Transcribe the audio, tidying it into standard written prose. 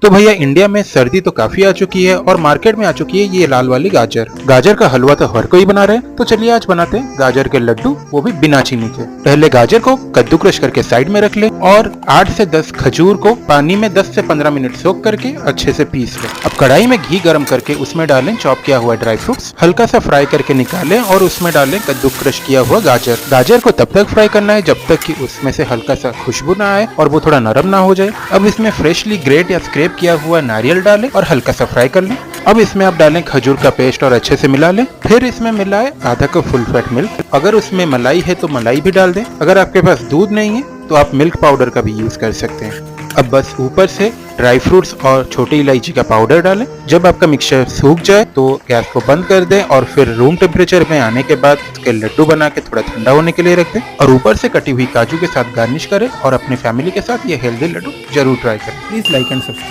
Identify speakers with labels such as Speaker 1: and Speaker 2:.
Speaker 1: तो भैया इंडिया में सर्दी तो काफी आ चुकी है और मार्केट में आ चुकी है ये लाल वाली गाजर। गाजर का हलवा तो हर कोई बना रहे हैं, तो चलिए आज बनाते हैं गाजर के लड्डू, वो भी बिना चीनी के। पहले गाजर को कद्दूकस करके साइड में रख ले और 8 से 10 खजूर को पानी में 10 से 15 मिनट सोख करके अच्छे से पीस ले। अब कढ़ाई में घी गर्म करके उसमें डालें चॉप किया हुआ ड्राई फ्रूट्स, हल्का सा फ्राई करके निकालें और उसमें डालें कद्दूकस किया हुआ गाजर। गाजर को तब तक फ्राई करना है जब तक कि उसमें से हल्का सा खुशबू ना आए और वो थोड़ा नरम ना हो जाए। अब इसमें फ्रेशली ग्रेट या स्क्रैप किया हुआ नारियल डालें और हल्का सा फ्राई कर लें। अब इसमें आप डालें खजूर का पेस्ट और अच्छे से मिला लें। फिर इसमें मिलाएं आधा कप फुल फैट मिल्क। अगर उसमें मलाई है तो मलाई भी डाल दें। अगर आपके पास दूध नहीं है तो आप मिल्क पाउडर का भी यूज कर सकते हैं। अब बस ऊपर से ड्राई फ्रूट्स और छोटी इलायची का पाउडर डालें। जब आपका मिक्सचर सूख जाए तो गैस को बंद कर दें और फिर रूम टेम्परेचर में आने के बाद उसके लड्डू बना के थोड़ा ठंडा होने के लिए रख दें और ऊपर से कटी हुई काजू के साथ गार्निश करें और अपनी फैमिली के साथ ये हेल्दी लड्डू जरूर ट्राई करें। Please like and subscribe.